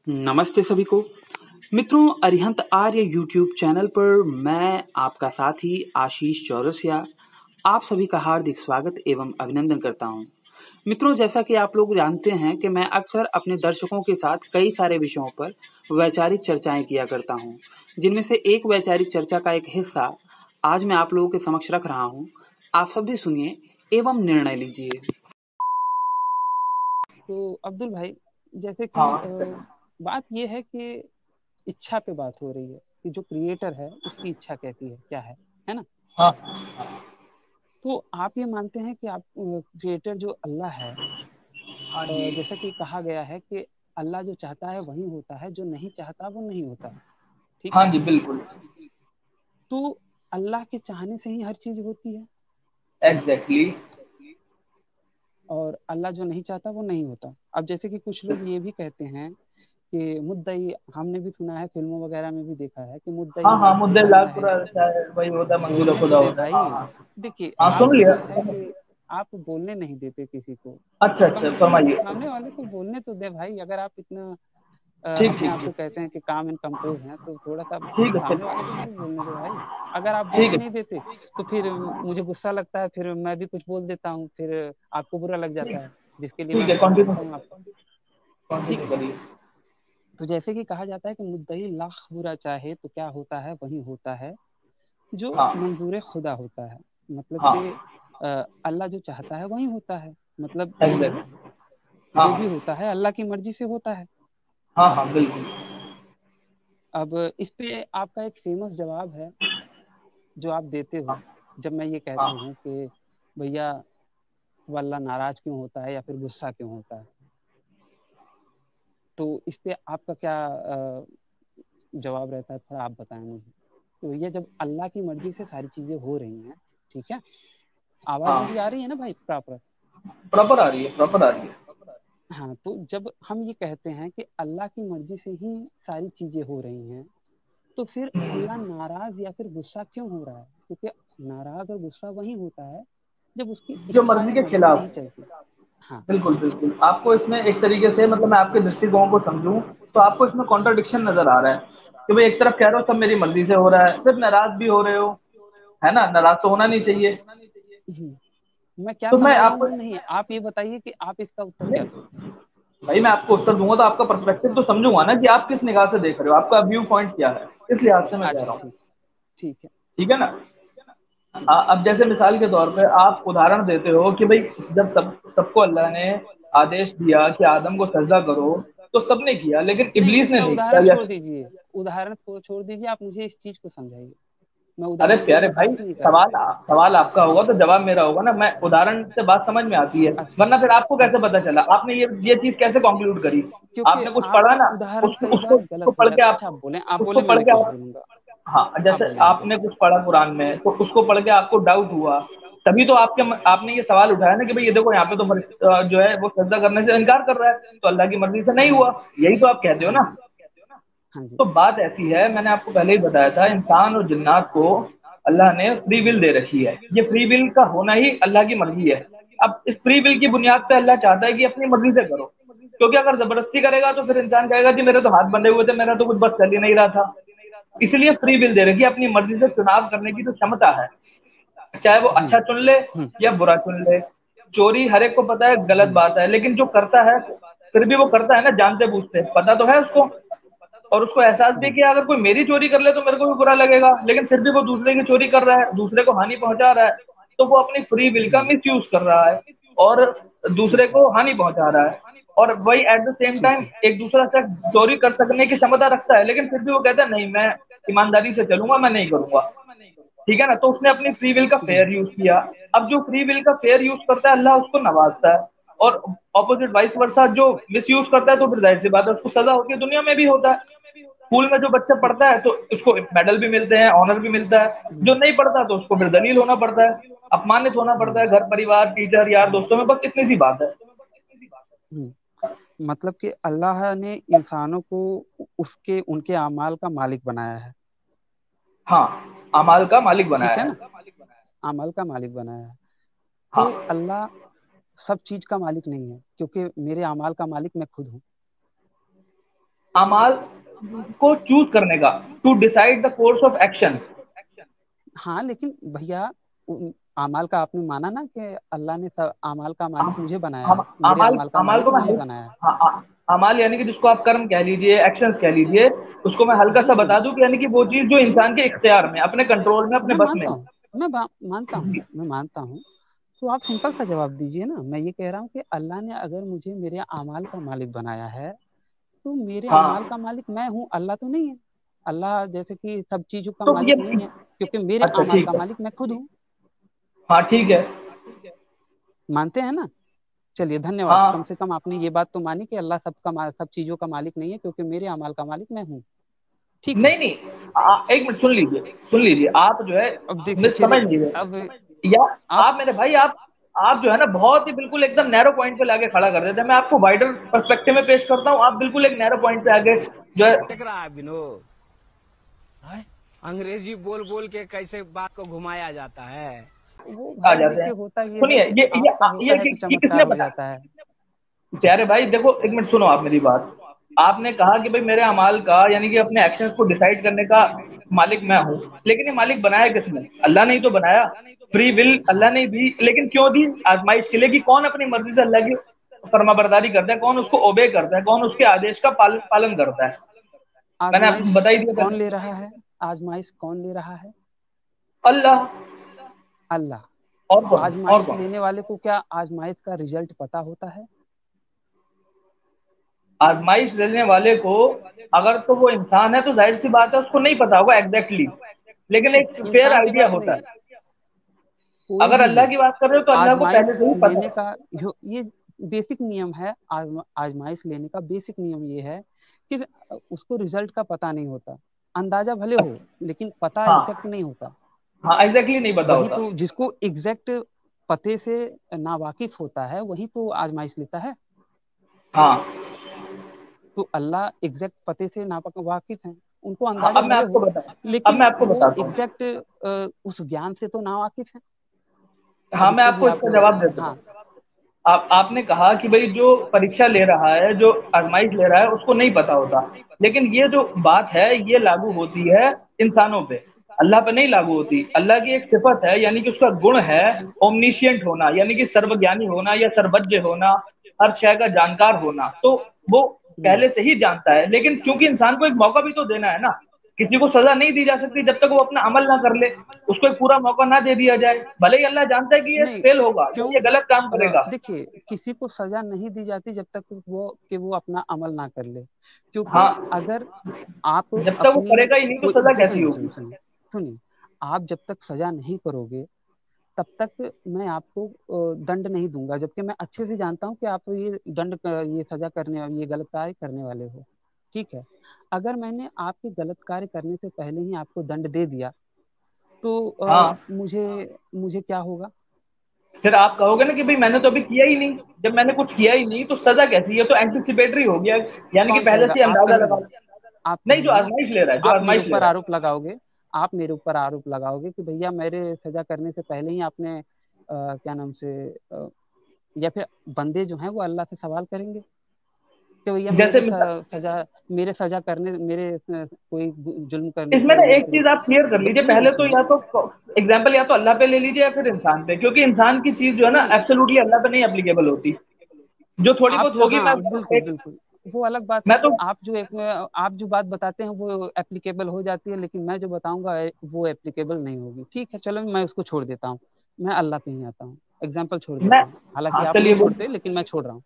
नमस्ते सभी को। मित्रों, अरिहंत आर्य यूट्यूब चैनल पर मैं आपका साथी आशीष चौरसिया आप सभी का हार्दिक स्वागत एवं अभिनंदन करता हूं। मित्रों, जैसा कि आप लोग जानते हैं कि मैं अक्सर अपने दर्शकों के साथ कई सारे विषयों पर वैचारिक चर्चाएं किया करता हूं, जिनमें से एक वैचारिक चर्चा का एक हिस्सा आज मैं आप लोगों के समक्ष रख रहा हूं। आप सब भी सुनिए एवं निर्णय लीजिए। तो अब्दुल भाई, जैसे कि हाँ बात यह है कि इच्छा पे बात हो रही है कि जो क्रिएटर है उसकी इच्छा कहती है क्या है ना। हाँ तो आप ये मानते हैं कि आप क्रिएटर जो अल्लाह है, हाँ जी। जैसा कि कहा गया है कि अल्लाह जो चाहता है वही होता है, जो नहीं चाहता वो नहीं होता। ठीक हाँ है। जी बिल्कुल। तो अल्लाह के चाहने से ही हर चीज होती है, एग्जैक्टली। और अल्लाह जो नहीं चाहता वो नहीं होता। अब जैसे कि कुछ लोग ये भी कहते हैं कि मुद्दई, हमने भी सुना है, फिल्मों वगैरह में भी देखा है कि मुद्दई हाँ हाँ, लाख मुद्दे पुराना लाख है। पूरा शायद वही होता है, मंजूर बोलने खुदा तो दे होता है। हाँ भाई। हाँ। देखिए, हाँ सुन आपका लिया। क्या है कि आप बोलने नहीं देते किसी को, अच्छा तो कम अच्छा, से कम फरमाइए। सामने वाले को बोलने तो दे भाई। अगर आप इतना ठीक अपने ठीक आप को ठीक। कहते हैं कि काम एंड कंपोज हैं, तो थोड़ा सा ठीक है सामने ठीक। वाले को भी बोलने दो भाई। अगर आप ठीक बोलने है नहीं देते तो फिर मुझे गुस्सा लगता है, फिर मैं भी कुछ बोल देता हूँ, फिर आपको बुरा लग ठीक। जाता है, जिसके लिए मैं ठीक है, क्षमा कंटिन्यू मांगता हूँ आपका। ठीक कंटिन्यू है। करिए। तो जैसे कि कहा जाता है कि मुद्दई लाख बुरा चाहे तो क्या होता है वही होता है जो हाँ मंजूर खुदा होता है। मतलब हाँ। कि अल्लाह जो चाहता है वही होता है। मतलब जो एग्जैक्ट। हाँ जो भी हाँ। होता है अल्लाह की मर्जी से होता है। हाँ हाँ बिल्कुल। अब इस पे आपका एक फेमस जवाब है जो आप देते हो, जब मैं ये कहता हाँ हूँ कि भैया वो अल्लाह नाराज क्यों होता है या फिर गुस्सा क्यों होता है। तो इस पे आपका क्या जवाब रहता है, थोड़ा आप बताएं मुझे। तो ये जब अल्लाह की मर्जी से सारी चीजें हो रही हैं, ठीक है, आवाज मेरी आ हाँ। रही है ना भाई प्रॉपर। प्रॉपर आ रही है, प्रॉपर आ रही है। हाँ, तो जब हम ये कहते हैं कि अल्लाह की मर्जी से ही सारी चीजें हो रही हैं, तो फिर अल्लाह नाराज या फिर गुस्सा क्यों हो रहा है? क्योंकि नाराज और गुस्सा वही होता है जब उसकी जो इच्छा मर्जी या के मर्जी नहीं खिलाफ। चलती। हाँ। बिल्कुल बिल्कुल, आपको इसमें एक तरीके से, मतलब मैं आपके दृष्टिकोण को समझूं तो आपको इसमें कॉन्ट्रडिक्शन नजर आ रहा है कि भाई एक तरफ कह रहे हो सब मेरी मर्जी से हो रहा है, फिर नाराज भी हो रहे हो। है ना, नाराज तो होना नहीं चाहिए। मैं क्या तो मैं समझ रहा हूँ आपको, वो नहीं, आप ये बताइए कि आप इसका उत्तर क्या नहीं, दोगे। भाई मैं आपको उत्तर दूंगा तो आपका पर्सपेक्टिव तो समझूंगा ना कि आप किस निगाह से देख रहे हो, आपका व्यू पॉइंट क्या है, इस लिहाज से मैं कह अच्छा, रहा हूँ। ठीक। ठीक है। ठीक है ना। अब जैसे मिसाल के तौर पे आप उदाहरण देते हो कि भाई जब सबको अल्लाह ने आदेश दिया कि आदम को सजदा करो, तो सबने किया लेकिन नहीं, इब्लीस ने उसका नहीं उदाहरण किया। छोड़ या दीजिए। उदाहरण को छोड़ दीजिए, आप मुझे इस चीज को समझाइए। मैं अरे उदाहरण प्यारे की भाई, बात ही नहीं कर सवाल रहा। सवाल आपका होगा तो जवाब मेरा होगा ना। मैं उदाहरण से बात समझ में आती है, अच्छा। वरना फिर आपको कैसे अच्छा, पता चला, आपने ये चीज कैसे कंक्लूड करी। क्योंकि आपने कुछ पढ़ा आपने ना, उदाहरण उसको कई उसको बार उसको गलत पढ़ बोला। के आप, अच्छा, आप उसको बोले, मैं पढ़ नहीं के कुछ आप, बोलूंगा। हाँ आप जैसे बोले, आप बोले। आपने कुछ पढ़ा कुरान में तो उसको पढ़ के आपको डाउट हुआ, तभी तो आपने ये सवाल उठाया ना कि भाई ये देखो यहाँ पे तो जो है वो सजदा करने से इनकार कर रहा है, तो अल्लाह की मर्जी से नहीं हाँ हुआ। जी। यही तो आप कहते हो हाँ ना। जी। हाँ जी। तो बात ऐसी है, मैंने आपको पहले ही बताया था, इंसान और जिन्नात को अल्लाह ने फ्री विल दे रखी है। ये फ्री विल का होना ही अल्लाह की मर्जी है। अब इस फ्री विल की बुनियाद पे अल्लाह चाहता है कि अपनी मर्जी से करो, क्योंकि अगर जबरदस्ती करेगा तो फिर इंसान कहेगा कि मेरे तो हाथ बंधे हुए थे, मेरा तो कुछ बस चल ही नहीं रहा था। इसलिए फ्री विल दे रखी है, अपनी मर्जी से चुनाव करने की जो क्षमता है, चाहे वो हम्म। अच्छा चुन ले हम्म। या बुरा चुन ले। चोरी हर एक को पता है गलत हम्म। बात है, लेकिन जो करता है फिर भी वो करता है ना जानते बूझते, पता तो है उसको, और उसको एहसास भी है हम्म। कि अगर कोई मेरी चोरी कर ले तो मेरे को भी बुरा लगेगा, लेकिन फिर भी वो दूसरे की चोरी कर रहा है, दूसरे को हानि पहुंचा रहा है। तो वो अपनी फ्री विल का हम्म। मिस यूज कर रहा है और दूसरे ठीक है। को हानि पहुंचा रहा है। और वही एट द सेम ठीक टाइम है। एक दूसरा शख्स चोरी कर सकने की क्षमता रखता है, लेकिन फिर भी वो कहता है नहीं, मैं ईमानदारी से चलूंगा, मैं नहीं करूंगा। ठीक है ना, तो उसने अपनी फ्री विल का जी। फेयर यूज किया। अब जो फ्री विल का फेयर यूज करता है अल्लाह उसको नवाजता है, और ऑपोजिट वाइस वर्सा जो मिस यूज करता है तो फिर जाहिर सी बात है उसको सजा होती है, दुनिया में भी होता है। स्कूल में जो बच्चा पढ़ता है तो उसको मेडल भी मिलते हैं, ऑनर भी मिलता है, जो हम्म। नहीं पढ़ता तो उसको फिर जलील होना पड़ता है, अपमानित होना पड़ता है, हम्म। घर परिवार टीचर यार दोस्तों में, बस इतनी सी बात है। मतलब कि अल्लाह ने इंसानों को उसके उनके अमाल का मालिक बनाया है। हाँ, अमाल का मालिक बनाया ठीक है है। ना। अमल का मालिक बनाया है। तो हाँ अल्लाह सब चीज का मालिक नहीं है, क्योंकि मेरे अमाल का मालिक मैं खुद हूँ। अमाल को चूज करने का, to decide the course of action. हाँ लेकिन भैया अमाल का आपने माना ना कि अल्लाह ने सब अमाल का मालिक मुझे बनाया हम है, मेरे अमाल अमाल का अमाल मालिक को मैं मुझे बनाया है। अमाल यानी कि जिसको आप कर्म कह लीजिए, एक्शंस कह लीजिए, उसको मैं हल्का सा बिल्कुल। बता दूं कि यानी कि वो चीज जो इंसान के इख्तियार में, अपने कंट्रोल में, अपने मैं बस में मानता है। हूँ, मानता हूँ, मैं मानता हूँ। तो आप सिंपल सा जवाब दीजिए ना। मैं ये कह रहा हूँ कि अल्लाह ने अगर मुझे मेरे अमाल का मालिक बनाया है, तो मेरे अमाल हाँ का मालिक मैं हूँ, अल्लाह तो नहीं है। अल्लाह जैसे कि सब चीजों का तो ये, मालिक नहीं है, क्योंकि मेरे अच्छा अमाल ठीक का है, मालिक मैं खुद हूँ। हाँ ठीक है, मानते हैं ना? चलिए धन्यवाद, कम हाँ। से कम आपने ये बात तो मानी कि अल्लाह सब चीजों का मालिक नहीं है, क्योंकि मेरे अमाल का मालिक मैं हूँ। ठीक है। नहीं नहीं, एक मिनट सुन लीजिए, सुन लीजिए, आप जो है अब देखिए मिस फिर समझ लीजिए, अब या आप आप मेरे भाई, आप जो है ना बहुत ही बिल्कुल एकदम नैरो पॉइंट पे लाके खड़ा कर देते हैं। मैं आपको वाइडर पर्सपेक्टिव में पेश करता हूँ, आप बिल्कुल एक नैरो पॉइंट पे आगे जो है देख रहा है विनोद, अंग्रेजी बोल बोल के कैसे बात को घुमाया जाता है। वो आ भाई जाते हैं। देखिए होता ये है सुनिए, कि ये ये आपका होता ये है तो ये किसने चमत्कार हो बताया? जाता है। जी। प्यारे भाई देखो, एक मिनट सुनो आप मेरी बात। आपने कहा कि भाई मेरे अमाल का यानी कि अपने एक्शंस को डिसाइड करने का मालिक मैं हूँ, लेकिन ये मालिक बनाया किसने? अल्लाह ने ही तो बनाया। फ्री विल अल्लाह हाँ। ने दी, लेकिन क्यों दी? आजमाइश के लिए, कि कौन अपनी मर्जी से अल्लाह की फर्माबरदारी करता है, कौन उसको ओबे करता है, कौन उसके आदेश का पालन करता है। मैंने आजमाइश आपको बता ही दिया कौन पहले। ले रहा है? आजमाइश कौन ले रहा है? अल्लाह। अल्लाह। और कौन? और आजमाइश कौन? लेने वाले को क्या आजमाइश का रिजल्ट पता होता है? आजमाइश लेने वाले को, अगर तो वो इंसान है तो जाहिर सी बात है उसको नहीं पता होगा एग्जैक्टली, लेकिन नहीं, एक फेयर इंसान की आइडिया बात होता नहीं, है। कोई अगर भी अल्लाह हो। की बात कर रहे हो तो अल्लाह को पहले आजमाइश से ही पता लेने है। का ये बेसिक नियम है। आजमाइश लेने का बेसिक नियम ये है कि उसको रिजल्ट का पता नहीं होता। अंदाजा भले हो, अच्छा। लेकिन पता एग्जैक्ट हाँ, नहीं होता। हाँ एग्जैक्टली नहीं पता वही होता। तो जिसको एग्जैक्ट पते से नावाकिफ होता है, वही तो आजमाइश लेता है। हाँ, तो अल्लाह एग्जैक्ट पते से नावाकिफ हैं, उनको हाँ अंदाजा अब मैं भले आपको हो, बता अब लेकिन मैं आपको वो बताता हूँ। एग्जैक्ट उस ज्ञान से तो नावाकिफ है। हाँ, मैं जिसको भी आपको आप इसका जवाब देता हूँ। हाँ। आपने कहा कि भाई जो परीक्षा ले रहा है, जो आजमाइश ले रहा है, उसको नहीं पता होता, लेकिन ये जो बात है ये लागू होती है इंसानों पे, अल्लाह पे नहीं लागू होती। अल्लाह की एक सिफत है, यानी कि उसका गुण है ओमनिशियंट होना, यानी कि सर्वज्ञानी होना या सर्वज्ञ होना, हर शय का जानकार होना। तो वो हम्म। पहले से ही जानता है, लेकिन चूंकि इंसान को एक मौका भी तो देना है ना। किसी को सजा नहीं दी जा सकती जब तक वो अपना अमल ना कर ले, उसको एक पूरा मौका ना दे दिया जाए। भले ही अल्लाह जानता है कि ये नहीं, फेल होगा या क्यों? ये गलत काम करेगा। देखिए किसी को सजा नहीं दी जाती जब तक वो अपना अमल ना कर ले। क्योंकि हाँ, अगर आप जब तक वो अपनी करेगा ही नहीं तो कोई सजा कैसी सुनिए सुनिए होगी? सुनिए सुनिए, आप जब तक सजा नहीं करोगे तब तक मैं आपको दंड नहीं दूंगा, जबकि मैं अच्छे से जानता हूँ कि आप ये सजा करने, ये गलत कार्य करने वाले हो। ठीक है। अगर मैंने आपके गलत कार्य करने से पहले ही आपको दंड दे दिया, तो हाँ, मुझे मुझे क्या होगा? फिर आप कहोगे ना कि भाई मैंने तो अभी किया ही नहीं। जब मैंने कुछ किया ही नहीं तो सजा कैसी है? तो एंटिसिपेटरी हो गया, यानी कि कौन पहले कहेगा? से ही आप अंदाजा लगा। कहेंगे? आप नहीं, जो कहेंगे? आजमाइश ले रहा है, जो आप मेरे आजमाइश ले ऊपर रहा है। आरोप लगाओगे? आप मेरे ऊपर आरोप लगाओगे कि भैया मेरे सजा करने से पहले ही आपने क्या नाम से या फिर बंदे जो हैं वो अल्लाह से सवाल करेंगे कि भैया जैसे मिसाल, मेरे सजा करने, मेरे कोई जुल्म करने इसमें से ना या एक फिर चीज आप क्लियर कर लीजिए नहीं नहीं पहले तो, सुनिए। या तो एग्जाम्पल या तो अल्लाह पे ले लीजिए या फिर इंसान पे, क्योंकि इंसान की चीज जो है ना नहीं, एब्सोल्युटली अल्लाह पे नहीं एप्लीकेबल होती। जो थोड़ी बहुत होगी, हाँ बिल्कुल एक, बिल्कुल, वो अलग बात है मैं कि तो, आप जो बात बताते हैं वो एप्लीकेबल हो जाती है, लेकिन मैं जो बताऊंगा वो एप्लीकेबल नहीं होगी। ठीक है, चलो मैं उसको छोड़ देता हूँ। मैं अल्लाह पे ही आता हूँ, एग्जाम्पल छोड़ मैं, देता हूँ, हालांकि हाँ आप नहीं चलिए छोड़ते बोलिए, लेकिन मैं छोड़ रहा हूँ।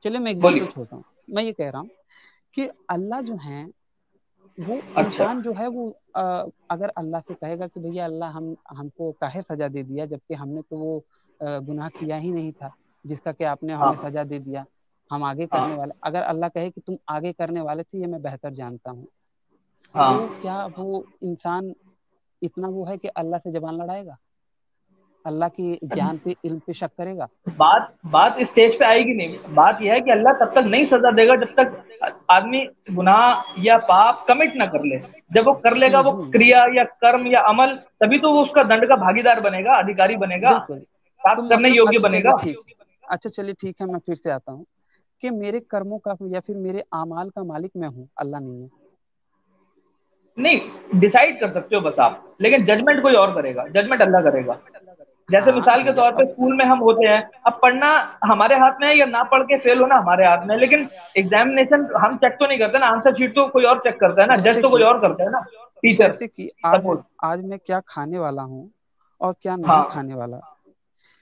चलिए मैं एग्जाम्पल बोलिए। छोड़ता हूँ। मैं ये कह रहा हूँ कि अल्लाह जो है वो अच्छा। इंसान जो है वो अगर अल्लाह से कहेगा कि भैया अल्लाह हमको काहे सजा दे दिया, जबकि हमने तो वो गुनाह किया ही नहीं था जिसका कि आपने हमें हाँ, सजा दे दिया। हम आगे करने हाँ, वाले, अगर अल्लाह कहे कि तुम आगे करने वाले थे, ये मैं बेहतर जानता हूँ, तो हाँ। क्या वो इंसान इतना वो है कि अल्लाह से जबान लड़ाएगा? अल्लाह की ज्ञान पे, इल्म पे शक करेगा? बात बात इस स्टेज पे आएगी नहीं। बात यह है कि अल्लाह तब तक नहीं सजा देगा जब तक आदमी गुनाह या पाप कमिट ना कर ले। जब वो कर लेगा वो हम्म। क्रिया या कर्म या अमल, तभी तो वो उसका दंड का भागीदार बनेगा, अधिकारी बनेगा, बिल्कुल। तो प्राप्त करने मतलब योग्य अच्छा चलिए बनेगा। ठीक, अच्छा चलिए ठीक है, मैं फिर से आता हूँ कि मेरे कर्मों का या फिर मेरे आमाल का मालिक मैं हूँ, अल्लाह नहीं है? नहीं, डिसाइड कर सकते हो बस आप, लेकिन जजमेंट कोई और करेगा, जजमेंट अल्लाह करेगा। जैसे हाँ मिसाल के तौर पे अब स्कूल में हम होते हैं, अब पढ़ना हमारे हाथ में है या ना पढ़ के फेल होना हमारे हाथ में है, लेकिन एग्जामिनेशन हम चेक तो नहीं करते ना, आंसर शीट तो कोई और चेक करता है ना, जज जैसे तो कोई कि और करता है ना, टीचर। जैसे कि आज सपोज। आज मैं क्या खाने वाला हूँ और क्या नहीं हाँ खाने वाला,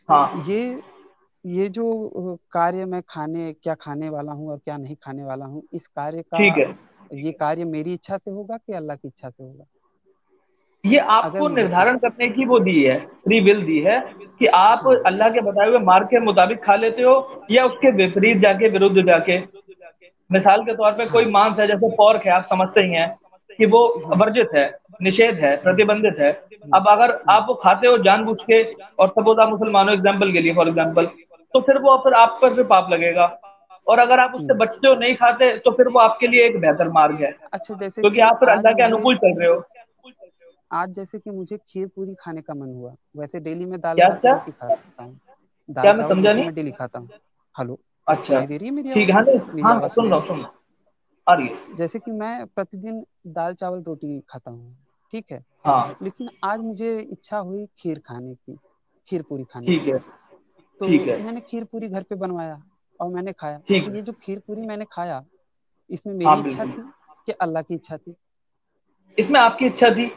हाँ। ये ये जो कार्य मैं क्या खाने वाला हूँ और क्या नहीं खाने वाला हूँ, इस कार्य का, ठीक है। ये कार्य मेरी इच्छा से होगा कि अल्लाह की इच्छा से होगा? ये अगर आपको मुझे निर्धारण करने की वो दी है, फ्री विल दी है, कि आप हाँ अल्लाह के बताए हुए मार्ग के मुताबिक खा लेते हो या उसके विपरीत जाके, विरुद्ध जाके। मिसाल के तौर पे कोई हाँ मांस है, जैसे पोर्क है, आप समझते ही हैं कि वो हम्म वर्जित है, निषेध है, हम्म प्रतिबंधित है। हम्म अब अगर हम्म आप वो खाते हो जानबूझ के, और सपोज आप मुसलमान हो एग्जाम्पल के लिए, फॉर एग्जाम्पल, तो फिर आप पर फिर पाप लगेगा। और अगर आप उससे हम्म। बचते हो, नहीं खाते, तो फिर वो आपके लिए एक बेहतर मार्ग है, अच्छा, जैसे क्योंकि कि आप फिर अल्लाह के अनुकूल चल रहे हो। आज जैसे कि मुझे खीर पूरी खाने का मन हुआ, वैसे डेली मैं दाल क्या भात क्या रोटी खाता हूँ, दाल क्या, मैं चावल समझा रोटी नहीं। मैं डेली खाता हूँ। हेलो, अच्छा। सुनाई दे रही है मेरी ठीक आवाज़? है, हाँ नहीं, मेरी हाँ आवाज़ सुन सुनाई रहा दे हूँ, रही सुन रहा हूँ, आ रही है। है? जैसे कि मैं प्रतिदिन दाल चावल रोटी खाता हूँ, ठीक है, हाँ। लेकिन आज मुझे इच्छा हुई खीर खाने की, खीर पूरी खाने ठीक की। है। ठीक तो है। मैंने खीर पूरी घर पे बनवाया और मैंने खाया। ठीक तो है। ये जो खीर पूरी मैंने खाया, इसमें मेरी हाँ इच्छा बिल्कुल। थी कि अल्लाह की इच्छा थी? इसमें आपकी इच्छा थी।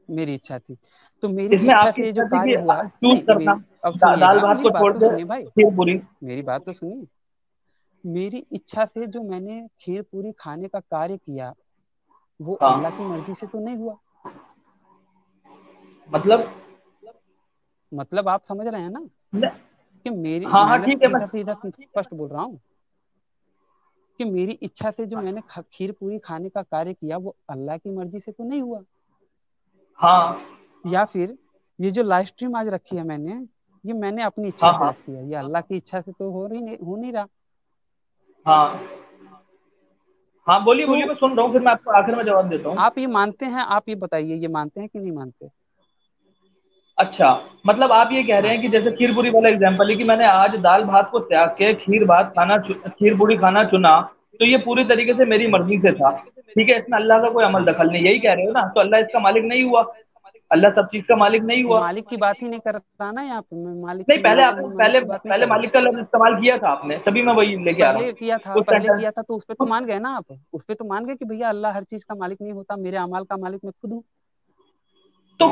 मेरी इच्छा थी। तो मेरी इसमें इच्छा आपकी से ये जो इच्छा थी कार्य कि हुआ, चूज नहीं करना, मेरी, अब सुनिएगा, दाल भात मेरी को बात छोड़ तो के सुनिए भाई, खीर पूरी। मेरी बात तो सुनिए। मेरी इच्छा से जो मैंने खीर पूरी खाने का कार्य किया, वो अल्लाह की हाँ मर्जी से तो नहीं हुआ। मतलब। मतलब आप समझ रहे हैं ना न- कि मेरी, हाँ हाँ मैं ठीक है, मैं। सीधा सीधा स्पष्ट बोल रहा हूँ कि मेरी इच्छा से जो मैंने खीर पूरी खाने का कार्य किया, वो अल्लाह की मर्जी से तो नहीं हुआ। हाँ या फिर ये जो लाइव स्ट्रीम आज रखी है मैंने, ये मैंने अपनी हाँ इच्छा से हाँ रखी है, ये अल्लाह की इच्छा से तो हो नहीं रहा। हाँ हाँ, बोलिए तो बोलिए, मैं सुन रहा हूँ, फिर मैं आपको आखिर में जवाब देता हूँ। आप ये मानते हैं, आप ये बताइए, ये मानते हैं कि नहीं मानते? अच्छा, मतलब आप ये कह रहे हाँ हैं कि जैसे खीर पूरी वाला एग्जांपल है, कि मैंने आज दाल भात को त्याग के खीर पूरी खाना चुना, तो ये पूरी तरीके से मेरी मर्जी से था। ठीक है, इसमें अल्लाह का कोई अमल हाँ, दखल नहीं, यही कह रहे हो ना? तो अल्लाह इसका मालिक नहीं हुआ, अल्लाह सब चीज का मालिक नहीं हुआ। मालिक की बात ही नहीं कर रहा ना यहाँ पे मैं, मालिक नहीं, की पहले यहाँ पे आपने मैं मालिक पहले की बात नहीं पहले कर रहा। मालिक का लफ्ज इस्तेमाल किया था आपने, तभी मैं वही लेके आ रहा पहले हूँ किया था, उस पहले सेंटेंस। किया था, तो उस पे तो मान गए ना आप, उस पे तो मान गए कि भैया अल्लाह हर चीज का मालिक नहीं होता, मेरे अमाल का मालिक मैं खुद हूँ। तो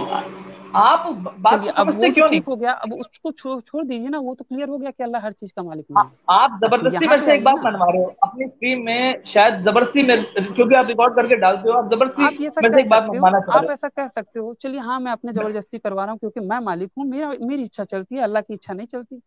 आप बात चलिए, को अब समझते वो तो क्यों नहीं? ठीक हो गया, अब उसको छोड़ दीजिए ना, वो तो क्लियर हो गया कि अल्लाह हर चीज का मालिक नहीं है। आप अच्छा, जबरदस्ती यहाँ मेरे पे से एक आइए बात ना। मनवा रहे हो अपनी स्ट्रीम में, शायद जबरदस्ती मेरे, क्योंकि आप रिकॉर्ड करके डालते हो, आप जबरदस्ती आप ये ऐसा मेरे से कह एक बात सकते हो, मनवाना चाह आप रहे ऐसा कह सकते हो, चलिए हाँ, मैं अपने हो। जबरदस्ती करवा रहा हूँ क्योंकि मैं मालिक हूँ, मेरी इच्छा चलती है, अल्लाह की इच्छा नहीं चलती।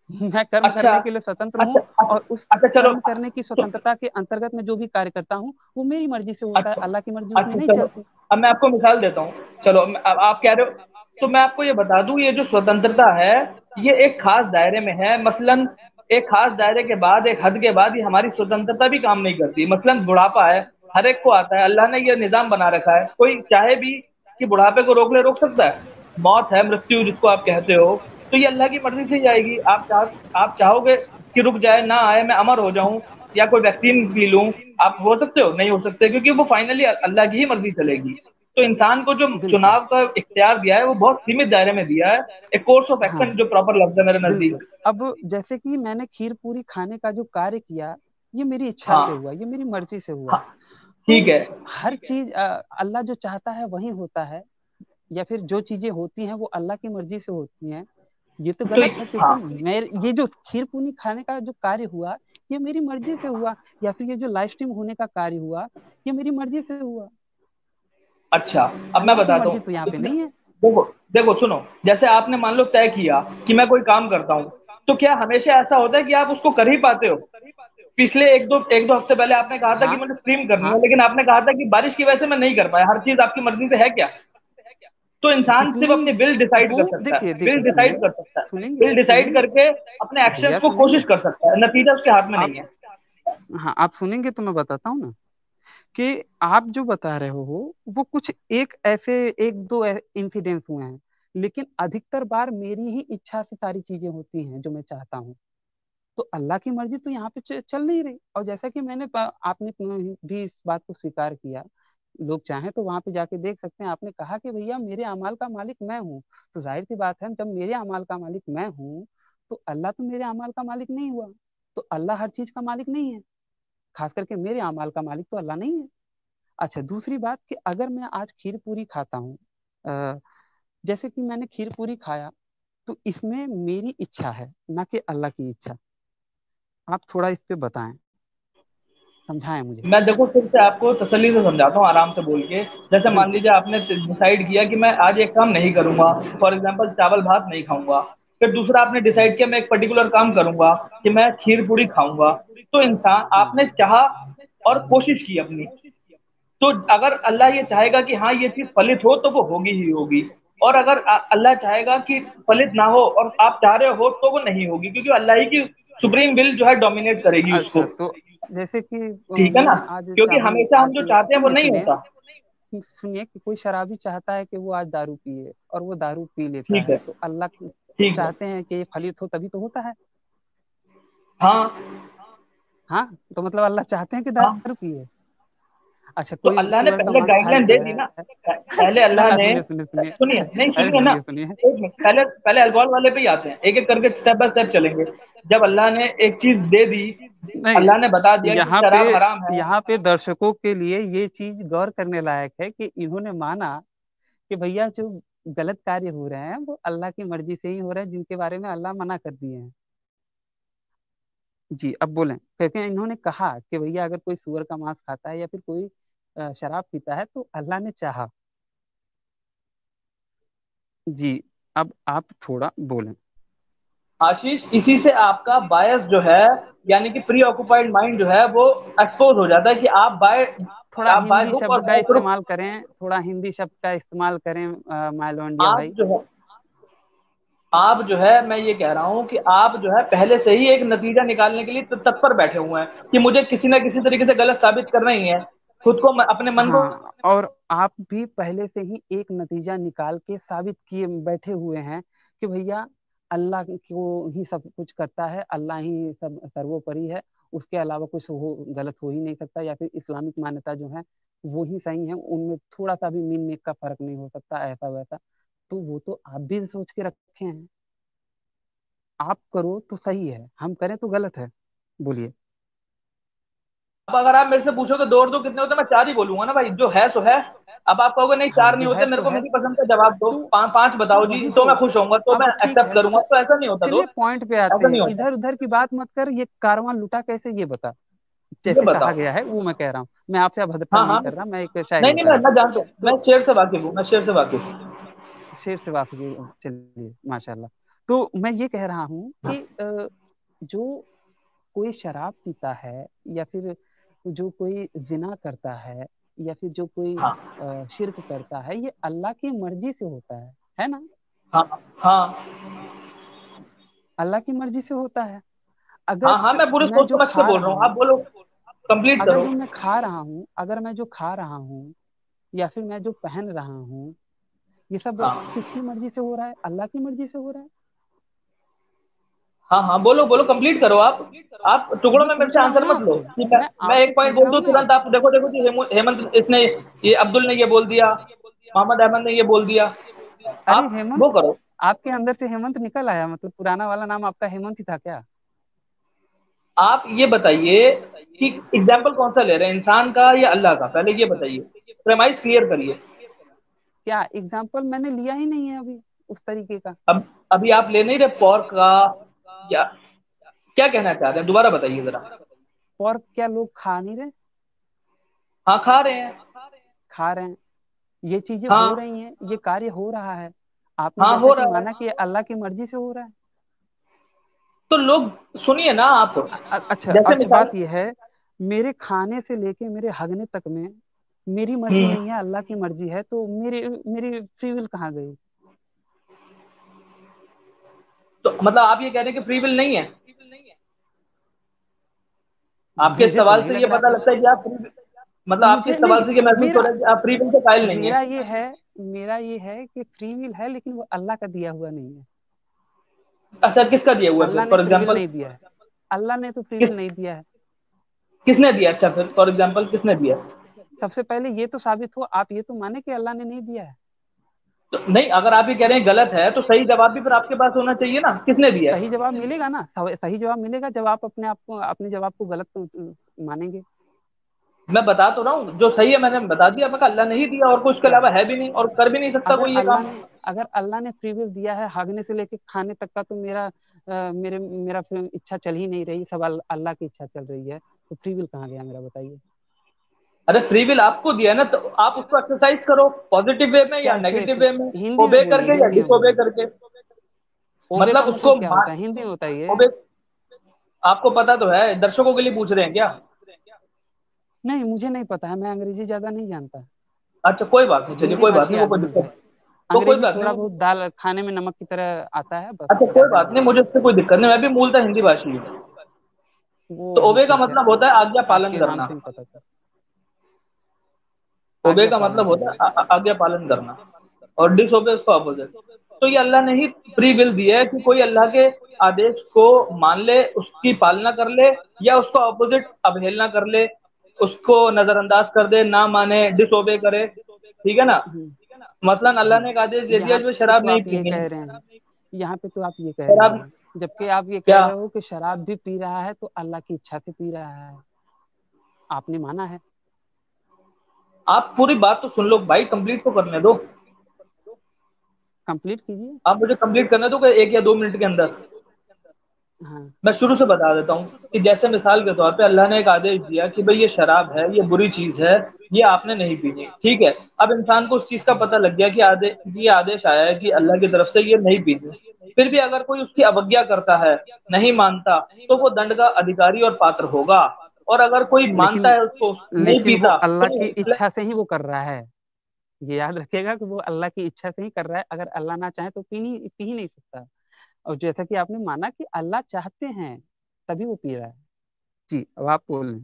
मैं कर्म अच्छा करने के लिए स्वतंत्र अच्छा हूँ, अच्छा। और उस अच्छा चलो। कर्म करने की तो स्वतंत्रता के अंतर्गत मैं जो भी कार्य करता हूँ, वो मेरी मर्जी से होता है, अच्छा अल्लाह की मर्जी उसमें अच्छा नहीं चलो, चलती। अब मैं आपको मिसाल देता हूँ। चलो, अब आप कह रहे हो, तो मैं आपको ये बता दूं, ये जो स्वतंत्रता है, ये एक खास दायरे में है। मसलन एक खास दायरे के बाद, एक हद के बाद, ये हमारी स्वतंत्रता भी काम नहीं करती। मसलन बुढ़ापा है, हर एक को आता है, अल्लाह ने ये निजाम बना रखा है, कोई चाहे भी कि बुढ़ापे को रोक सकता है? मौत है, मृत्यु जिसको आप कहते हो, तो ये अल्लाह की मर्जी से ही आएगी। आप चाहोगे कि रुक जाए, ना आए, मैं अमर हो जाऊं, या कोई वैक्सीन पी लूं, आप हो सकते हो? नहीं हो सकते, क्योंकि वो फाइनली अल्लाह की ही मर्जी चलेगी। तो इंसान को जो बिल्कुल। चुनाव का इख्तियार दिया है, वो बहुत सीमित दायरे में दिया है। एक कोर्स ऑफ हाँ, एक्शन जो प्रॉपर लफ्ज है मेरे बिल्कुल। नजदीक। अब जैसे कि मैंने खीर पूरी खाने का जो कार्य किया, ये मेरी इच्छा से हाँ हुआ, ये मेरी मर्जी से हुआ। हाँ। तो ठीक है। हर चीज अल्लाह जो चाहता है वही होता है, या फिर जो चीजें होती हैं वो अल्लाह की मर्जी से होती हैं, ये तो तो गलत है, क्योंकि हाँ। मेरे ये जो खीर पूरी खाने का जो कार्य हुआ, ये मेरी मर्जी से हुआ। या फिर ये जो लाइव स्ट्रीम होने का कार्य हुआ, ये मेरी मर्जी से हुआ। अच्छा, अब मैं अल्लाह की बताता मर्जी तो हूँ यहाँ पे इसमें। नहीं है। देखो देखो, सुनो, जैसे आपने मान लो तय किया कि मैं कोई काम करता हूँ, तो क्या हमेशा ऐसा होता है कि आप उसको कर ही पाते हो? पिछले एक दो हफ्ते पहले आपने कहा था कि हाँ मुझे स्ट्रीम करनी है, हाँ, लेकिन आपने कहा था कि बारिश की वजह से मैं नहीं कर पाया। हर चीज आपकी मर्जी से है क्या? तो इंसान सिर्फ जितनी अपनी विल डिसाइड वो कर सकता है, देखिए विल देखिए डिसाइड सुनिए, कर सकता है, सुनेंगे विल डिसाइड सुनेंगे करके अपने एक्शंस भैया, को कोशिश सुनेंगे कर सकता है, नतीजा उसके हाथ में आप। नहीं है। हाँ, आप सुनेंगे तो मैं बताता हूँ ना, कि आप जो बता रहे हो वो कुछ एक ऐसे, एक दो इंसिडेंस हुए हैं, लेकिन अधिकतर बार मेरी ही इच्छा से सारी चीजें होती हैं जो मैं चाहता हूँ। तो अल्लाह की मर्जी तो यहाँ पे चल नहीं रही। और जैसा कि आपने भी इस बात को स्वीकार किया, लोग चाहें तो वहां पे जाके देख सकते हैं। आपने कहा कि भैया मेरे अमाल का मालिक मैं हूँ, तो जाहिर सी बात है जब मेरे अमाल का मालिक मैं हूँ तो अल्लाह तो मेरे अमाल का मालिक नहीं हुआ। तो अल्लाह हर चीज का मालिक नहीं है, खास करके मेरे अमाल का मालिक तो अल्लाह नहीं है। अच्छा, दूसरी बात कि अगर मैं आज खीर पूरी खाता हूँ, अ, जैसे कि मैंने खीर पूरी खाया, तो इसमें मेरी इच्छा है ना कि अल्लाह की इच्छा। आप थोड़ा इस पे बताएं, समझाएं मुझे। मैं देखो फिर से आपको तसल्ली से समझाता हूँ आराम से बोल के। जैसे मान बिल्कुल। लीजिए आपने डिसाइड किया कि मैं आज एक काम नहीं करूंगा, फॉर एग्जांपल चावल भात नहीं खाऊंगा। फिर दूसरा आपने हम्म। डिसाइड किया मैं एक पर्टिकुलर काम करूंगा कि मैं खीर पूरी खाऊंगा। तो इंसान हम्म। आपने चाहा और कोशिश की अपनी। तो अगर अल्लाह ये चाहेगा कि हाँ ये चीज फलित हो तो वो होगी ही होगी। और अगर अल्लाह चाहेगा कि फलित ना हो और आप चाह रहे हो तो वो नहीं होगी, क्योंकि अल्लाह ही की सुप्रीम विल जो है डोमिनेट करेगी अच्छा, उसको। तो जैसे कि ठीक है ना? मैं आज क्योंकि चाहूँ, हमेशा हम आज जो चाहते हैं वो सुनिए नहीं सुनिए होता। सुनिए कि कोई शराबी चाहता है कि वो आज दारू पिए और वो दारू पी लेता ठीक है, है। तो अल्लाह ठीक है। चाहते हैं कि ये फलित हो तभी तो होता है। हाँ। हाँ, तो मतलब अल्लाह चाहते हैं कि हाँ, दारू पिए। अच्छा, तो कोई अल्लाह ने सुअर का पहले मांस खा गाइडलाइन दे लिया दी ना। है। पहले ना अल्लाह ना, ने, सुनिए सुनिए सुनिए। सुनिए, नहीं अरे सुनिए ना। सुनिए सुनिए। एक मिनट, पहले पहले अल्कोहल वाले पे ही आते हैं, एक एक करके स्टेप बाय स्टेप चलेंगे। जब अल्लाह ने एक चीज दे दी, नहीं, अल्लाह ने बता दिया कि यहाँ पे शराब हराम है। यहाँ पे दर्शकों के लिए ये चीज गौर करने लायक है कि इन्होंने माना कि भैया जो गलत कार्य हो रहे हैं वो अल्लाह की मर्जी से ही हो रहे हैं, जिनके बारे में अल्लाह मना कर दिए हैं। जी, अब बोलें, क्योंकि इन्होंने कहा कि भैया अगर कोई सुअर का मांस खाता है या फिर कोई शराब पीता है तो अल्लाह ने चाहा। जी, अब आप थोड़ा बोलें। आशीष, इसी से आपका बायस जो है, यानी कि प्री ऑक्युपाइड माइंड जो है वो एक्सपोज हो जाता है कि थोड़ा आप बाय हिंदी हुक शब्द और का बाय क्रुक। इस्तेमाल करें, थोड़ा हिंदी शब्द का इस्तेमाल करें माय इंडिया आप भाई। जो है आप जो है मैं ये कह रहा हूँ कि आप जो है पहले से ही एक नतीजा निकालने के लिए तत्पर बैठे हुए हैं कि मुझे किसी ना किसी तरीके से गलत साबित करना ही है। खुद को, अपने मन को। हाँ, और आप भी पहले से ही एक नतीजा निकाल के साबित किए बैठे हुए हैं कि भैया अल्लाह को ही सब कुछ करता है, अल्लाह ही सब सर्वोपरि है, उसके अलावा कुछ गलत हो ही नहीं सकता, या फिर इस्लामिक मान्यता जो है वो ही सही है, उनमें थोड़ा सा भी मीन मेक का फर्क नहीं हो सकता, ऐसा वैसा। तो वो तो आप भी सोच के रखे हैं। आप करो तो सही है, हम करें तो गलत है। बोलिए। अब अगर आप मेरे से पूछोगे दो और दो कितने होते, मैं चार ही बोलूंगा ना भाई, जो है सो है। अब आप कहोगे नहीं हाँ, चार नहीं जो होते, है मेरे सो को है। मेरी पसंद का जवाब दो, तो पांच तो बताओ जी, वही तो तो। मैं खुश होऊंगा, तो मैं अब ठीक एक्सेप्ट है, करूंगा। तो ऐसा नहीं होता चलिए दोस्त। पॉइंट पे आते ऐसा हैं। नहीं होता। इधर उधर की बात मत कर, ये कारवां लुटा कैसे ये बता। ये जैसे कहा बताओ। गया है वो मैं कह रहा हूँ, मैं आपसे अभद्रता हाँ नहीं हाँ। कर रहा, मैं एक शायरी नहीं नहीं, बता रहा मैं हूँ। जानता हूँ, मैं तो शेर से वाकिफ हूँ, मैं शेर से वाकिफ हूँ। शेर से वाकई, चलिए माशाल्लाह। तो मैं ये कह रहा हूँ कि जो कोई शराब पीता है, या फिर जो कोई जिना करता या फिर जो कोई हाँ शिर्क करता है, ये अल्लाह की मर्जी से होता है ना? हाँ हाँ अल्लाह की मर्जी से होता है। हाँ हाँ, अगर मैं पूरे मैं सोच जो समझ के खा बोल रहा रहा हूँ, आप हूँ, बोलो, कंप्लीट अगर करो। जो मैं खा रहा हूँ, अगर मैं जो खा रहा हूँ या फिर मैं जो पहन रहा हूँ, ये सब हाँ किसकी मर्जी से हो रहा है? अल्लाह की मर्जी से हो रहा है। हाँ हाँ, बोलो बोलो, कंप्लीट करो आप टुकड़ों मैं में मेरे से पूछ रहा हूँ आंसर ना मत लो आपसे, कि मैं मैं आपसे एक पॉइंट पूछ बोल रहा दूं हूँ ना। तुरंत आप देखो देखो जी, हेमंत इसने, ये अब्दुल ने ये बोल दिया, मोहम्मद अहमद ने ये बोल दिया। अरे आप हेमंत, वो करो। आपके अंदर से हेमंत निकल आया, मतलब पुराना वाला नाम आपका हेमंत ही था क्या? आप ये बताइए कि एग्जाम्पल कौन सा ले रहे हैं, इंसान का या अल्लाह का, पहले ये बताइए, प्रेमाइस क्लियर करिए। क्या एग्जाम्पल मैंने लिया ही नहीं है अभी उस तरीके का। अब अभी आप ले नहीं रहे पोर्क का, या क्या कहना चाह रहे हैं, दोबारा बताइए जरा। और क्या लोग खा नहीं रहे? हाँ, खा रहे हैं। खा रहे हैं, ये चीजें हो हाँ रही हैं, ये कार्य हो रहा है। आपने हाँ, जैसा हो कि रहा माना है। कि ये अल्लाह की मर्जी से हो रहा है। तो लोग, सुनिए ना आप, अच्छा जैसे अच्छा, मिसाल। बात यह है, मेरे खाने से लेके मेरे हगने तक में मेरी मर्जी हम्म। नहीं है, अल्लाह की मर्जी है, तो मेरी मेरी फ्री विल कहाँ गई? तो मतलब आप ये कह रहे हैं कि फ्री विल नहीं है? आपके मुझे तो सवाल नहीं से लग ये रहा पता था। लगता है कि आप मतलब आपके मुझे इस सवाल नहीं, से ये महसूस हो मेरा रहा है कि आप फ्री विल के कायल नहीं है। मेरा ये है मेरा ये है कि फ्री विल है, लेकिन वो अल्लाह का दिया हुआ नहीं है। अच्छा, किसका दिया हुआ है अल्लाह फिर, ने फॉर फ्री विल एग्जाम्पल? नहीं दिया है। अल्लाह ने तो फ्री किस विल नहीं दिया है। किसने दिया? अच्छा, फिर फॉर एग्जाम्पल किसने दिया? सबसे पहले ये तो साबित हो, आप ये तो माने कि अल्लाह ने नहीं दिया है। तो नहीं, अगर आप ये कह रहे हैं गलत है तो सही जवाब भी फिर आपके पास होना चाहिए ना, किसने दिया सही है? जवाब मिलेगा ना, सही जवाब मिलेगा जब आप अपने जवाब को गलत मानेंगे। मैं बता तो रहा हूँ, जो सही है मैंने बता दिया, मैं कहा अल्लाह ने ही दिया और कुछ के क्या? अलावा है भी नहीं और कर भी नहीं सकता अगर कोई ये अल्लाह काम। ने अगर अल्लाह ने फ्री विल दिया है, हागने से लेके खाने तक का, तो मेरा फिर इच्छा चल ही नहीं रही, सब अल्लाह की इच्छा चल रही है, तो फ्री विल कहाँ गया मेरा, बताइए। अरे फ्री विल आपको दिया है ना, तो आप उसको एक्सरसाइज करो, पॉजिटिव वे में या कैसे? नेगेटिव वे में, हिंदी में ओबे बोलिए, करके या हिंदी में डिसोबे बोलिए। करके। ओबे का मतलब मतलब उसको क्या मान, होता है, हिंदी में बताइए। ओबे, आपको पता तो है, दर्शकों के लिए पूछ रहे हैं क्या? नहीं, मुझे नहीं पता है, मैं अंग्रेजी ज्यादा नहीं जानता। अच्छा कोई बात नहीं, चलिए हिंदी कोई बात भाषी नहीं, वो कोई आदमी हूँ भाई। दिक्कत, वो कोई अंग्रेजी बात नहीं थोड़ा वो, बहुत दाल खाने में नमक की तरह आता है, बस अच्छा कोई ज्यादा बात नहीं नहीं, आता। मुझे इससे कोई दिक्कत नहीं, मैं भी मूलतः हिंदी भाषी हूँ। वो तो भी ओबे का ठीक है, मतलब होता है आज्ञा पालन आपके नाम करना। से ही पता चला। ओबे आज्ञा का पालन मतलब होता करना। है आज्ञा पालन करना, और डिसोबे उसका अपोजिट। तो ये अल्लाह ने ही फ्री विल दी है कि कोई अल्लाह के आदेश को मान ले, उसकी पालना कर ले, या उसको अपोजिट अवहेलना कर ले, उसको नजरअंदाज कर दे, ना माने, डिसोबे करे, ठीक है ना? हम्म, मसलन अल्लाह ने एक आदेश दे दिया यहाँ जो पे शराब तो नहीं आप ये पीनी, कह रहे हैं यहाँ पे तो आप ये कह रहे शराब हैं, जबकि आप ये कह क्या? रहे हो कि शराब भी पी रहा है तो अल्लाह की इच्छा से पी रहा है, आपने माना है। आप पूरी बात तो सुन लो भाई, कंप्लीट तो करने दो। कंप्लीट कीजिए। आप मुझे कंप्लीट करने दो 1 या 2 मिनट के अंदर। हाँ। मैं शुरू से बता देता हूँ कि जैसे मिसाल के तौर पे अल्लाह ने एक आदेश दिया कि भाई ये शराब है, ये बुरी चीज है, ये आपने नहीं पीनी, ठीक है। अब इंसान को उस चीज का पता लग गया कि ये आदेश आया है कि अल्लाह की तरफ से ये नहीं पीनी, फिर भी अगर कोई उसकी अवज्ञा करता है, नहीं मानता, तो वो दंड का अधिकारी और पात्र होगा। और अगर कोई मानता लेकिन है उसको, नहीं लेकिन वो पीता, अल्लाह की तो इच्छा से ही वो कर रहा है, ये याद रखिएगा कि वो अल्लाह की इच्छा से ही कर रहा है, अगर अल्लाह ना चाहे तो पी ही नहीं सकता। और जैसा कि आपने माना कि अल्लाह चाहते हैं तभी वो पी रहा है। जी, अब आप बोल रहे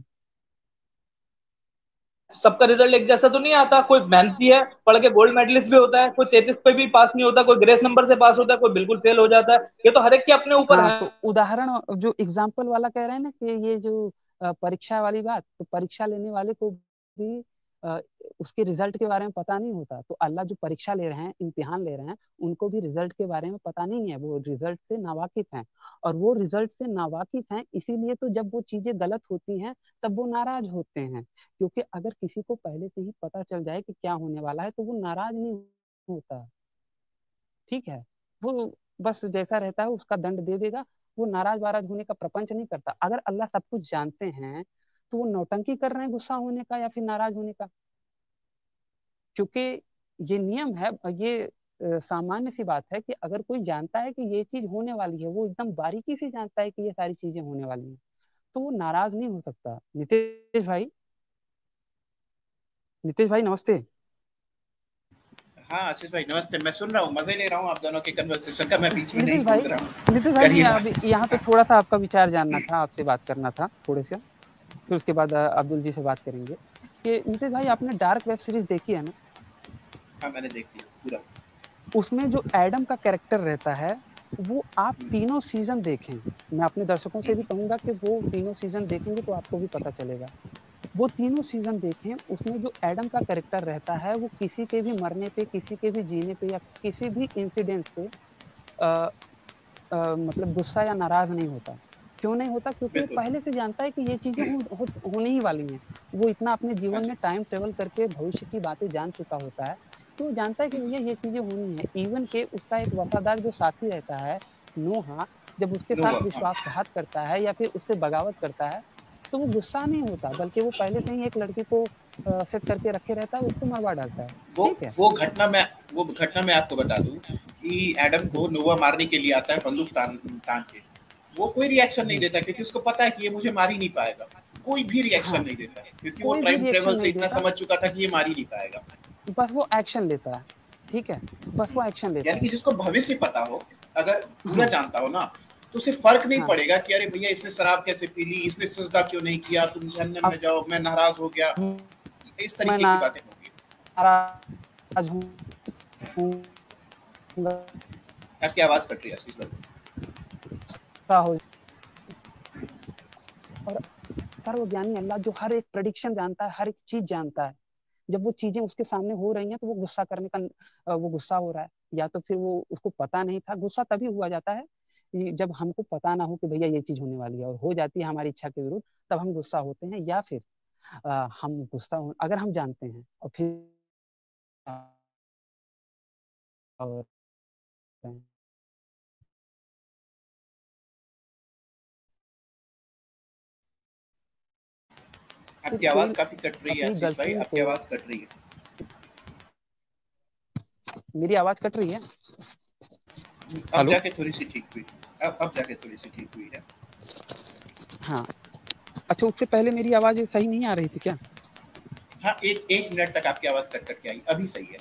सबका रिजल्ट एक जैसा तो नहीं आता, कोई मेहनती है पढ़ के गोल्ड मेडलिस्ट भी होता है, कोई 33 पे भी पास नहीं होता, कोई ग्रेस नंबर से पास होता है, कोई बिल्कुल फेल हो जाता है। ये तो हर एक के अपने ऊपर हाँ, है। तो उदाहरण जो एग्जाम्पल वाला कह रहे हैं ना, कि ये जो परीक्षा वाली बात, तो परीक्षा लेने वाले को भी अ, उसके रिजल्ट के बारे में पता नहीं होता, तो अल्लाह जो परीक्षा ले रहे हैं, इम्तिहान ले रहे हैं, उनको भी रिजल्ट के बारे में पता नहीं है, वो रिजल्ट से नावाकिफ हैं। और वो रिजल्ट से नावाकिफ हैं, इसीलिए तो जब वो चीजें गलत होती हैं तब वो नाराज होते हैं, क्योंकि अगर किसी को पहले से ही पता चल जाए कि क्या होने वाला है तो वो नाराज नहीं होता। ठीक है, वो बस जैसा रहता है उसका दंड दे देगा, वो नाराज वाराज होने का प्रपंच नहीं करता। अगर अल्लाह सब कुछ जानते हैं तो वो नौटंकी कर रहे हैं गुस्सा होने का या फिर नाराज होने का, क्योंकि ये नियम है, ये सामान्य सी बात है कि अगर कोई जानता है कि ये चीज होने वाली है, वो एकदम बारीकी से जानता है कि ये सारी चीजें होने वाली हैं, तो वो नाराज नहीं हो सकता। नितेश भाई, नितेश भाई नमस्ते। हाँ आशीष भाई नमस्ते, मैं सुन रहा हूँ, मजे ले रहा हूँ आप दोनों के कन्वर्सेशन का, मैं बीच में नहीं नितेश भाई कूद रहा हूँ। नितेश भाई मैं करिए अब बात। यहाँ पे थोड़ा सा आपका विचार जानना था, आपसे बात करना था थोड़े से, फिर उसके बाद अब्दुल जी से बात करेंगे। कि नितिन भाई, आपने डार्क वेब सीरीज देखी है ना? हाँ मैंने देख लिया पूरा। उसमें जो एडम का कैरेक्टर रहता है, वो आप तीनों सीजन देखें। मैं अपने दर्शकों से भी कहूंगा कि वो तीनों सीजन देखेंगे तो आपको भी पता चलेगा। वो तीनों सीजन देखें, उसमें जो एडम का कैरेक्टर रहता है वो किसी के भी मरने पे, किसी के भी जीने पे या किसी भी इंसिडेंट पे अ, मतलब गुस्सा या नाराज नहीं होता। क्यों नहीं होता? क्योंकि वो बिल्कुल। पहले से जानता है कि ये चीजें होने ही वाली हैं। वो इतना अपने हाँ जीवन जी। में टाइम ट्रेवल करके भविष्य की बातें जान चुका होता है, तो वो जानता है कि भैया ये चीजें होनी है। इवन के उसका एक वफादार जो साथी रहता है, नोहा, जब उसके साथ नोवा, हाँ। विश्वासघात करता है या फिर उससे बगावत करता है, तो वो गुस्सा नहीं होता, बल्कि वो पहले से ही एक लड़की को सेट करके रखे रहता है, उसको मरवा डालता है। वो ठीक है। वो घटना मैं वो घटना मैं आपको बता दूं कि एडम जी। को नोवा मारने के लिए आता है बंदूक तान तान के। वो कोई रिएक्शन नहीं जी। देता क्योंकि उसको पता है कि ये मुझे मार ही नहीं पाएगा। कोई भी रिएक्शन हाँ, नहीं देता क्योंकि वो कोई भी टाइम रिएक्शन ट्रेवल से नहीं इतना देता, समझ चुका था कि ये मार ही नहीं पाएगा। बस वो एक्शन लेता है। ठीक है, बस वो एक्शन लेता यानी कि है। जिसको भविष्य पता हो, अगर पूरा हाँ। जानता हो ना, तो उसे फर्क नहीं हाँ। पड़ेगा कि अरे भैया इसने शराब कैसे पी ली, इसने सजदा क्यों नहीं किया, तुम जहन्नम में अब जाओ, मैं नाराज हो गया। इस मैं तरीके की बातें होंगी। नाराज हूँ, आपकी आवाज कट रही है आशीष भाई। गुस्सा हो सर्वज्ञानी अल्लाह जो हर एक प्रेडिक्शन जानता है, हर एक चीज जानता है, जब वो चीजें उसके सामने हो रही हैं तो वो गुस्सा करने का वो गुस्सा हो रहा है, या तो फिर वो उसको पता नहीं था। गुस्सा तभी हुआ जाता है जब हमको पता ना हो कि भैया ये चीज होने वाली है और हो जाती है हमारी इच्छा के विरुद्ध, तब हम गुस्सा होते हैं। या फिर हम अगर हम जानते हैं और फिर और फिर आपकी आवाज कोई काफी कट रही है अपनी आशीष भाई, गर्लफ्रेंड आपकी को, आवाज कट रही है। मेरी आवाज कट रही है? अब हेलो। जाके थोड़ी सी ठीक हुई। अब जाके थोड़ी सी ठीक हुई है। हाँ, अच्छा, उससे पहले मेरी आवाज सही नहीं आ रही थी क्या? हाँ, एक मिनट तक आपकी आवाज कट कट के आई, अभी सही है।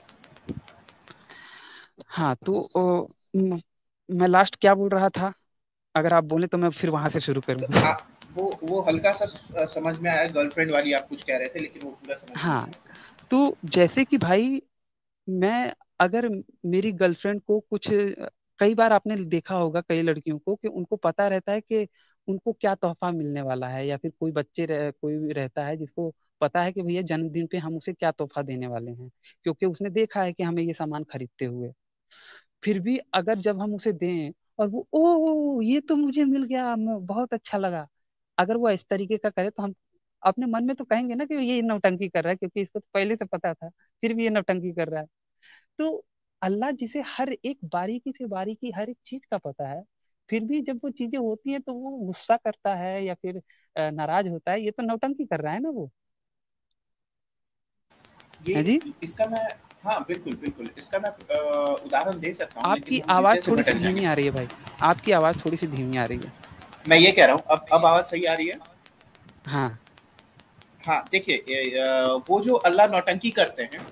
हाँ, तो मैं लास्ट क्या बोल रहा था? अगर आप बोले तो मैं फिर वहां से शुरू तो करूँ। वो हल्का सा समझ में आया, गर्लफ्रेंड वाली आप कुछ कह रहे थे, लेकिन वो पूरा समझ में नहीं हाँ, आया। तो जैसे कि भाई, मैं अगर मेरी गर्लफ्रेंड को कुछ, कई बार आपने देखा होगा कई लड़कियों को कि उनको पता रहता है कि उनको क्या तोहफा मिलने वाला है, या फिर कोई भी रहता है जिसको पता है कि भैया जन्मदिन पे हम उसे क्या तोहफा देने वाले हैं, क्योंकि उसने देखा है कि हमें ये सामान खरीदते हुए। फिर भी अगर जब हम उसे दें और वो ओ ये तो मुझे मिल गया, बहुत अच्छा लगा, अगर वो इस तरीके का करे तो हम अपने मन में तो कहेंगे ना कि ये नौटंकी कर रहा है, क्योंकि इसको तो पहले से पता था, फिर भी ये नौटंकी कर रहा है। तो अल्लाह जिसे हर एक बारीकी से बारीकी हर एक चीज का पता है, फिर भी जब वो चीजें होती हैं तो वो गुस्सा करता है या फिर नाराज होता है, ये तो नौटंकी कर रहा है ना वो। ये है जी। इसका मैं, हाँ बिल्कुल बिल्कुल, इसका मैं उदाहरण दे सकता हूँ, लेकिन आपकी हम आवाज विषय से थोड़ी सी भटक धीमी आ जाएंगे। रही है भाई। आपकी आवाज थोड़ी सी धीमी आ रही है। मैं ये कह रहा हूँ, अब आवाज सही आ रही है। हाँ। हाँ देखिए, वो जो अल्लाह नौटंकी करते हैं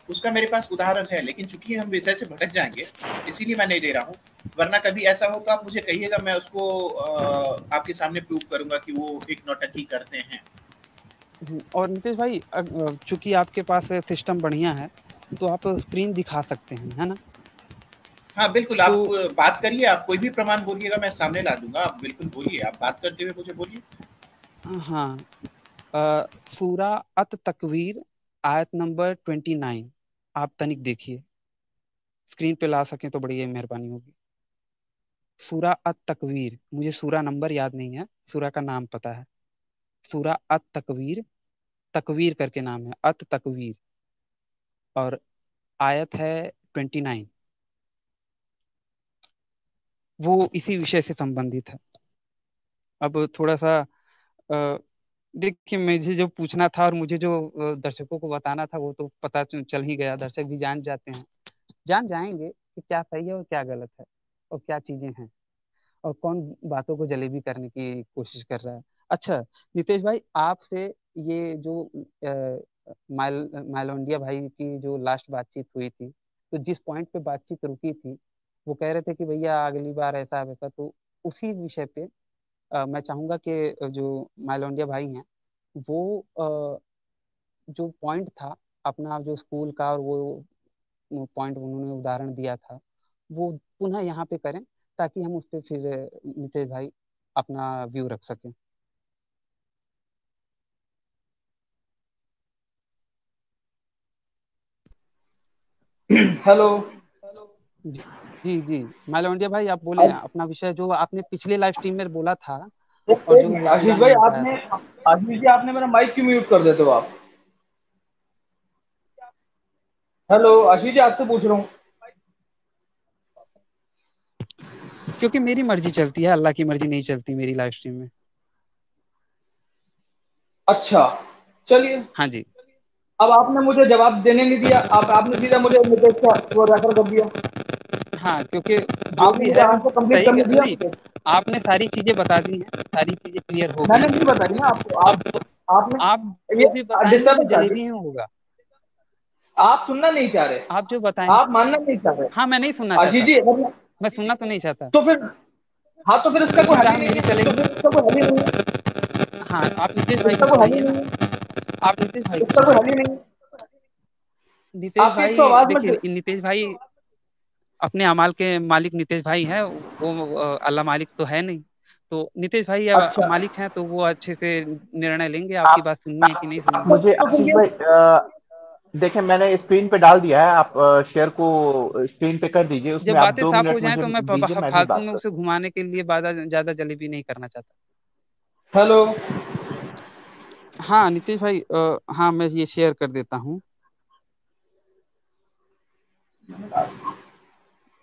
उसका मेरे पास उदाहरण है, लेकिन चूंकि हम विषय से भटक जाएंगे इसीलिए मैं नहीं दे रहा हूँ। वरना कभी ऐसा होगा आप मुझे कहिएगा, मैं उसको आपके सामने प्रूव करूंगा कि वो एक नौटंकी करते हैं। और नितेश भाई, चूंकि आपके पास सिस्टम बढ़िया है, तो आप स्क्रीन दिखा सकते हैं, है ना? हाँ बिल्कुल, तो आप बात करिए, आप कोई भी प्रमाण बोलिएगा मैं सामने ला दूंगा, आप बिल्कुल बोलिए, आप बात करते हुए मुझे बोलिए। हाँ, सूरा अत तकवीर, आयत नंबर 29, आप तनिक देखिए, स्क्रीन पे ला सकें तो बड़ी मेहरबानी होगी। सूरा अत तकवीर, मुझे सूरा नंबर याद नहीं है, सूरा का नाम पता है। सूरा अत तकवीर, तकवीर करके नाम है, अत तकवीर, और आयत है 29। वो इसी विषय से संबंधित है। अब थोड़ा सा देखिए, मुझे जो पूछना था और मुझे जो दर्शकों को बताना था वो तो पता चल ही गया, दर्शक भी जान जाते हैं, जान जाएंगे कि क्या सही है और क्या गलत है, और क्या चीजें हैं, और कौन बातों को जलेबी करने की कोशिश कर रहा है। अच्छा, नितेश भाई, आपसे ये जो माइलोंडिया भाई की जो लास्ट बातचीत हुई थी, तो जिस पॉइंट पे बातचीत रुकी थी, वो कह रहे थे कि भैया अगली बार ऐसा वैसा, तो उसी विषय पे मैं चाहूंगा कि जो माइलोंडिया भाई हैं वो जो पॉइंट था अपना, जो स्कूल का, और वो पॉइंट उन्होंने उदाहरण दिया था, वो पुनः यहाँ पे करें, ताकि हम उस पर फिर नितेश भाई अपना व्यू रख सकें। हेलो। जी जी जी, माइलोंडिया भाई आप बोले आज अपना विषय जो आपने पिछले लाइव स्ट्रीम में बोला था, और एक जो मिनट पूरा आशीष भाई, नहीं हो पाया आपने, था। आशीष जी आपने मेरा माइक क्यों म्यूट कर देते हो आप? हेलो आशीष जी, आपसे पूछ रहा हूँ। क्योंकि मेरी मर्जी चलती है, अल्लाह की मर्जी नहीं चलती मेरी लाइव स्ट्रीम में। अच्छा, चलिए। हाँ जी। अब आपने मुझे जवाब देने नहीं दिया, आपने सीधा मुझे नितेश का वो रेफर कर दिया। हाँ, क्योंकि जो आपने भी मुझे है आंसर कंप्लीट सही करने दिया नहीं, मुझे। आपने सारी चीजें बता दी हैं, सारी चीजें क्लियर हो गई मैंने नहीं हैं। बताई ना आपको, अब आप तो आप आपने ये जो भी बताएंगे वो डिस्टर्ब कर दी। जलेबी ही होगा। आप सुनना नहीं चाह रहे, आप जो बताएंगे, आप मानना नहीं चाह रहे। हाँ, मैं नहीं सुनना आशीष चाहता, जी अगर मैं सुनना तो नहीं चाहता। तो फिर, हाँ तो फिर इसका जो कोई भी हल चाहे ही नहीं मेरी है, तो चलेगी। फिर इसका कोई हल ही नहीं है, हाँ, आप नितेश भाई इसका की कोई हल ही सुनाइए ना, नहीं है, आप नितेश भाई की इसका कोई सुनाइए। हल ही नहीं है। नितेश आपकी एक तो भाई आवाज में, देखिए, नितेश भाई अपने अमाल के मालिक नितेश भाई हैं, वो अल्लाह मालिक तो है नहीं, तो नितेश भाई अच्छा। मालिक हैं तो वो अच्छे से निर्णय लेंगे, आपकी बात सुननी है कि नहीं सुननी है। मुझे आशीष भाई देखें, मैंने स्क्रीन पे डाल दिया है, आप शेयर को स्क्रीन पे कर दीजिए, जब उसमें आप बातें 2 साफ हो मिनट जाएं मुझे तो मैं दीजिए, मैं भी फालतू बात में कर। उसे घुमाने के लिए ज्यादा जलेबी नहीं करना चाहता। हेलो। हाँ नितेश भाई, हाँ मैं ये शेयर कर देता हूँ।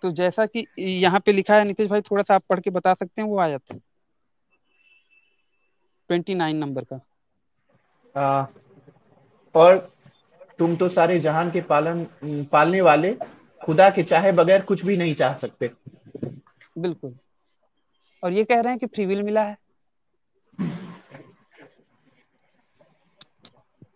तो जैसा कि यहाँ पे लिखा है नितेश भाई, थोड़ा सा आप पढ़ के बता सकते हैं वो आयत 29 नंबर का। आ, और तुम तो सारे जहान के पालने वाले खुदा के चाहे बगैर कुछ भी नहीं चाह सकते। बिल्कुल। और ये कह रहे हैं कि फ्री विल मिला है।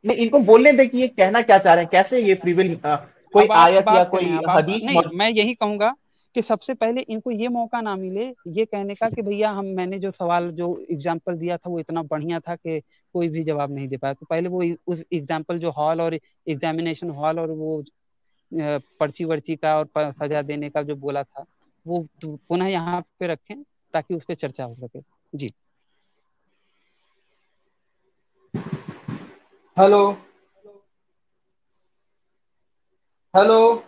नहीं, इनको बोलने दे कि ये कहना क्या चाह रहे हैं, कैसे ये फ्री विल, कोई अब आप आयत या बात करें, कोई अब आप हदीस नहीं, मैं यही कहूंगा कि सबसे पहले इनको ये मौका ना मिले ये कहने का कि भैया मैंने जो सवाल जो एग्जाम्पल दिया था वो इतना बढ़िया था कि कोई भी जवाब नहीं दे पाया। तो पहले वो उस एग्जाम्पल जो हॉल और एग्जामिनेशन हॉल और वो पर्ची वर्ची का और सजा देने का जो बोला था वो पुनः यहाँ पे रखें ताकि उस पर चर्चा हो सके। जी। हेलो। हेलो।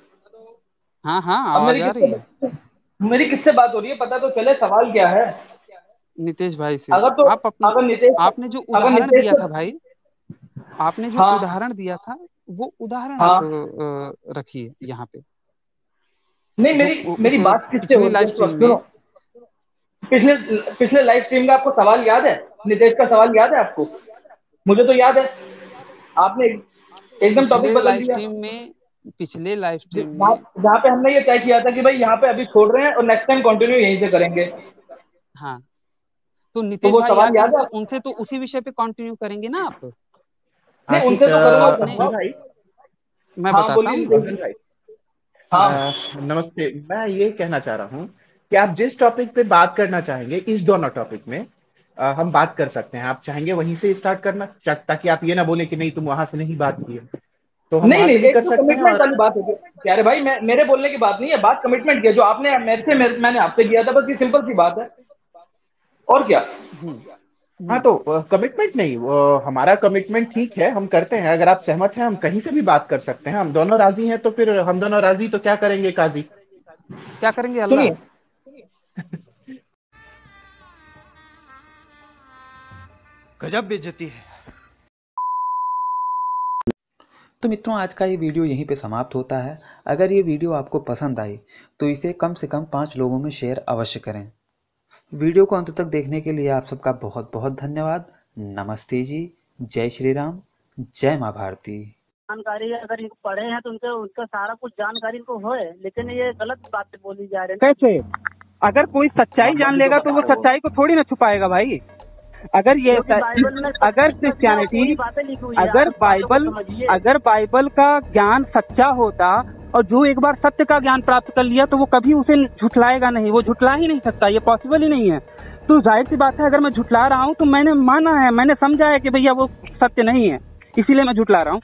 हाँ हाँ, अब आवाज आ रही है। मेरी किससे बात हो रही है, पता तो चले सवाल क्या है। नितेश भाई से। अगर तो आप अपने अगर नितेश आपने जो अगर उदाहरण नितेश दिया को, था भाई, आपने जो हाँ उदाहरण दिया था वो उदाहरण आप हाँ, रखिए यहाँ पे। नहीं जो मेरी उस मेरी बात किससे हो पिछली रही है लाइव उस स्ट्रीम वक्त, सुनो। में। पिछले पिछले लाइव स्ट्रीम का आपको सवाल याद है? नितेश का सवाल याद है आपको? मुझे तो याद है। आपने एकदम टॉपिक बदल दिया। पिछले लाइव स्ट्रीम जहाँ में। जहाँ पे हमने ये तय किया था कि भाई यहाँ पे अभी छोड़ रहे हैं और नेक्स्ट टाइम कंटिन्यू यहीं से करेंगे। हाँ, तो तो नितेश वो भाई आ सवाल गए हैं याद है? तो उनसे तो उसी विषय पे कंटिन्यू करेंगे ना आप। नहीं, आशीष, उनसे तो करूंगा आपने अफजल भाई, मैं हाँ बताता बोलिए हूँ। नितेश अफजल जी। भाई, हाँ नमस्ते। मैं ये कहना चाह रहा हूँ कि आप जिस टॉपिक पे बात करना चाहेंगे, इस दोनों टॉपिक में हम बात कर सकते हैं। आप चाहेंगे वहीं से स्टार्ट करना, ताकि आप ये ना बोले कि नहीं तुम वहां से नहीं बात की है, तो हम नहीं वहां नहीं, से भी एक कर तो सकते हैं। कमिटमेंट और वाली बात होगी प्यारे भाई, मेरे बोलने की बात नहीं है, बात कमिटमेंट की है जो आपने मेरे से मैंने आपसे किया था, बस ये सिंपल सी बात है। और क्या? हम्म हाँ, हम्म। तो कमिटमेंट नहीं, वो हमारा कमिटमेंट ठीक है, हम करते हैं। अगर आप सहमत हैं, हम कहीं से भी बात कर सकते हैं। हम दोनों राजी हैं, तो फिर हम दोनों राजी तो क्या करेंगे काजी। क्या करेंगे अल्लाह। सुनिए, गजब बेइज्जती है। तो मित्रों, आज का ये वीडियो यहीं पे समाप्त होता है। अगर ये वीडियो आपको पसंद आई तो इसे कम से कम 5 लोगों में शेयर अवश्य करें। वीडियो को अंत तक देखने के लिए आप सबका बहुत बहुत धन्यवाद। नमस्ते जी, जय श्री राम, जय माँ भारती। जानकारी अगर इनको पढ़े हैं तो उनके उनका सारा कुछ जानकारी इनको होए, लेकिन ये गलत बातें बोली जा रही है। कैसे? अगर कोई सच्चाई जान लेगा तो वो सच्चाई को थोड़ी ना छुपाएगा भाई। अगर ये अगर क्रिश्चियनिटी, अगर बाइबल का ज्ञान सच्चा होता और जो एक बार सत्य का ज्ञान प्राप्त कर लिया तो वो कभी उसे झुठलाएगा नहीं, वो झुठला ही नहीं सकता, ये पॉसिबल ही नहीं है। तो जाहिर सी बात है, अगर मैं झुठला रहा हूँ तो मैंने माना है, मैंने समझा है कि भैया वो सत्य नहीं है, इसीलिए मैं झुठला रहा हूँ।